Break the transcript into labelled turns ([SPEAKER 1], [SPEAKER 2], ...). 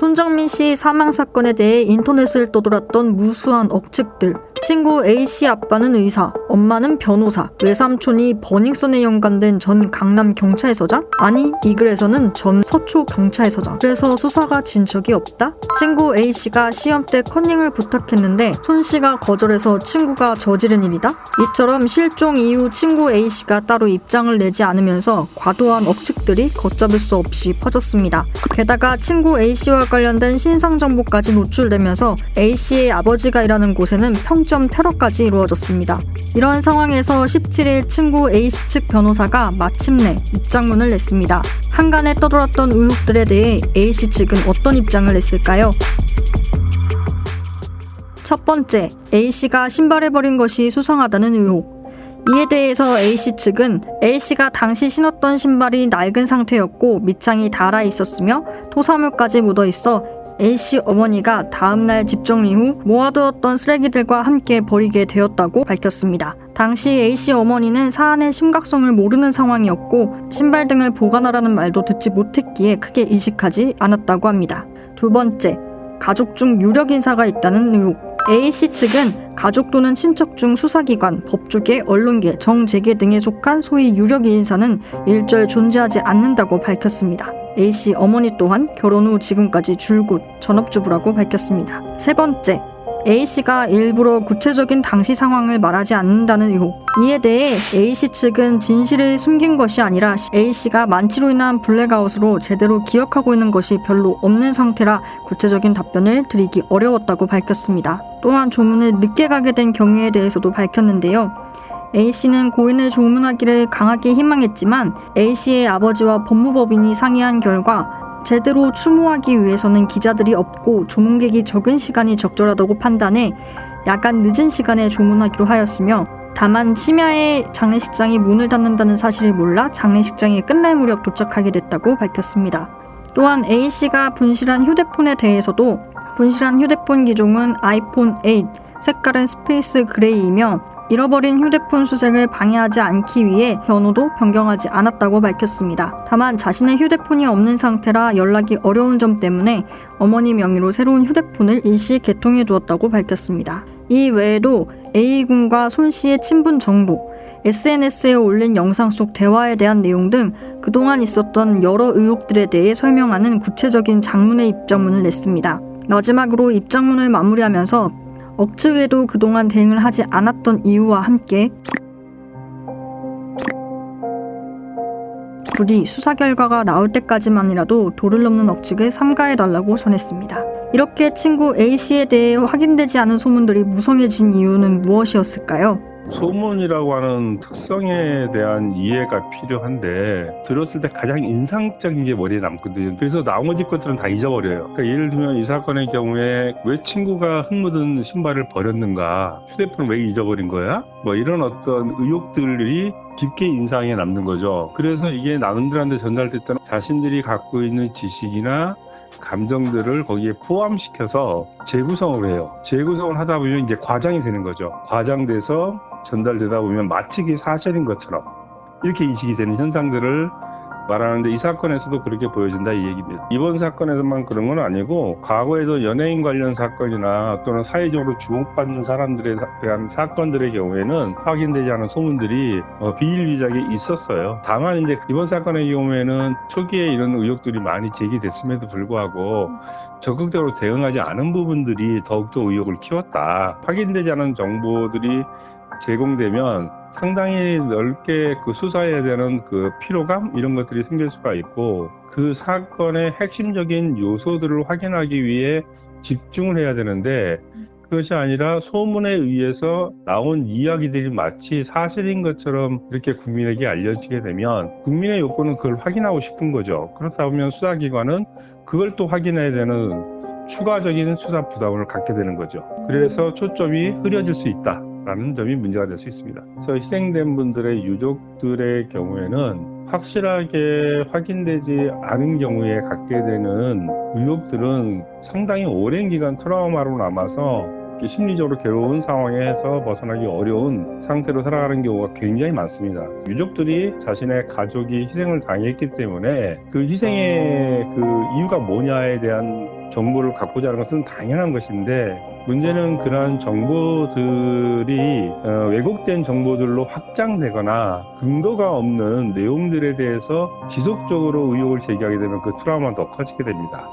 [SPEAKER 1] 손정민 씨 사망 사건에 대해 인터넷을 떠돌았던 무수한 억측들. 친구 A씨 아빠는 의사, 엄마는 변호사, 외삼촌이 버닝썬에 연관된 전 강남 경찰서장? 아니, 이 글에서는 전 서초 경찰서장. 그래서 수사가 진 적이 없다? 친구 A씨가 시험 때 컨닝을 부탁했는데 손씨가 거절해서 친구가 저지른 일이다? 이처럼 실종 이후 친구 A씨가 따로 입장을 내지 않으면서 과도한 억측들이 걷잡을 수 없이 퍼졌습니다. 게다가 친구 A씨와 관련된 신상 정보까지 노출되면서 A씨의 아버지가 일하는 곳에는 평점 테러까지 이루어졌습니다. 이런 상황에서 17일 친구 A씨 측 변호사가 마침내 입장문을 냈습니다. 한간에 떠돌았던 의혹들에 대해 A씨 측은 어떤 입장을 냈을까요? 첫 번째, A씨가 신발을 버린 것이 수상하다는 의혹. 이에 대해서 A씨 측은 A씨가 당시 신었던 신발이 낡은 상태였고 밑창이 닳아 있었으며 토사물까지 묻어 있어 A씨 어머니가 다음날 집 정리 후 모아두었던 쓰레기들과 함께 버리게 되었다고 밝혔습니다. 당시 A씨 어머니는 사안의 심각성을 모르는 상황이었고 신발 등을 보관하라는 말도 듣지 못했기에 크게 의식하지 않았다고 합니다. 두 번째, 가족 중 유력 인사가 있다는 의혹. A씨 측은 가족 또는 친척 중 수사기관, 법조계, 언론계, 정재계 등에 속한 소위 유력 인사는 일절 존재하지 않는다고 밝혔습니다. A씨 어머니 또한 결혼 후 지금까지 줄곧 전업주부라고 밝혔습니다. 세 번째, A씨가 일부러 구체적인 당시 상황을 말하지 않는다는 의혹. 이에 대해 A씨 측은 진실을 숨긴 것이 아니라 A씨가 만취로 인한 블랙아웃으로 제대로 기억하고 있는 것이 별로 없는 상태라 구체적인 답변을 드리기 어려웠다고 밝혔습니다. 또한 조문을 늦게 가게 된 경위에 대해서도 밝혔는데요. A씨는 고인을 조문하기를 강하게 희망했지만 A씨의 아버지와 법무법인이 상의한 결과 제대로 추모하기 위해서는 기자들이 없고 조문객이 적은 시간이 적절하다고 판단해 약간 늦은 시간에 조문하기로 하였으며 다만 심야에 장례식장이 문을 닫는다는 사실을 몰라 장례식장이 끝날 무렵 도착하게 됐다고 밝혔습니다. 또한 A씨가 분실한 휴대폰에 대해서도 분실한 휴대폰 기종은 아이폰 8, 색깔은 스페이스 그레이이며 잃어버린 휴대폰 수색을 방해하지 않기 위해 번호도 변경하지 않았다고 밝혔습니다. 다만 자신의 휴대폰이 없는 상태라 연락이 어려운 점 때문에 어머니 명의로 새로운 휴대폰을 일시 개통해 두었다고 밝혔습니다. 이 외에도 A군과 손씨의 친분 정도, SNS에 올린 영상 속 대화에 대한 내용 등 그동안 있었던 여러 의혹들에 대해 설명하는 구체적인 장문의 입장문을 냈습니다. 마지막으로 입장문을 마무리하면서 억측에도 그동안 대응을 하지 않았던 이유와 함께 부디 수사 결과가 나올 때까지만이라도 도를 넘는 억측을 삼가해달라고 전했습니다. 이렇게 친구 A씨에 대해 확인되지 않은 소문들이 무성해진 이유는 무엇이었을까요?
[SPEAKER 2] 소문이라고 하는 특성에 대한 이해가 필요한데 들었을 때 가장 인상적인 게 머리에 남거든요. 그래서 나머지 것들은 다 잊어버려요. 그러니까 예를 들면 이 사건의 경우에 왜 친구가 흙 묻은 신발을 버렸는가, 휴대폰을 왜 잊어버린 거야, 뭐 이런 어떤 의혹들이 깊게 인상에 남는 거죠. 그래서 이게 남들한테 전달됐던 자신들이 갖고 있는 지식이나 감정들을 거기에 포함시켜서 재구성을 해요. 재구성을 하다 보면 이제 과장이 되는 거죠. 과장돼서 전달되다 보면 마치 이게 사실인 것처럼 이렇게 인식이 되는 현상들을 말하는데 이 사건에서도 그렇게 보여진다 이 얘기입니다. 이번 사건에서만 그런 건 아니고 과거에도 연예인 관련 사건이나 또는 사회적으로 주목받는 사람들에 대한 사건들의 경우에는 확인되지 않은 소문들이 비일비재하게 있었어요. 다만 이제 이번 사건의 경우에는 초기에 이런 의혹들이 많이 제기됐음에도 불구하고 적극적으로 대응하지 않은 부분들이 더욱더 의혹을 키웠다. 확인되지 않은 정보들이 제공되면 상당히 넓게 그 수사해야 되는 그 피로감 이런 것들이 생길 수가 있고 그 사건의 핵심적인 요소들을 확인하기 위해 집중을 해야 되는데 그것이 아니라 소문에 의해서 나온 이야기들이 마치 사실인 것처럼 이렇게 국민에게 알려지게 되면 국민의 욕구는 그걸 확인하고 싶은 거죠. 그렇다 보면 수사기관은 그걸 또 확인해야 되는 추가적인 수사 부담을 갖게 되는 거죠. 그래서 초점이 흐려질 수 있다. 라는 점이 문제가 될 수 있습니다. 그래서 희생된 분들의 유족들의 경우에는 확실하게 확인되지 않은 경우에 갖게 되는 의혹들은 상당히 오랜 기간 트라우마로 남아서 심리적으로 괴로운 상황에서 벗어나기 어려운 상태로 살아가는 경우가 굉장히 많습니다. 유족들이 자신의 가족이 희생을 당했기 때문에 그 희생의 그 이유가 뭐냐에 대한 정보를 갖고자 하는 것은 당연한 것인데, 문제는 그러한 정보들이 왜곡된 정보들로 확장되거나 근거가 없는 내용들에 대해서 지속적으로 의혹을 제기하게 되면 그 트라우마는 더 커지게 됩니다.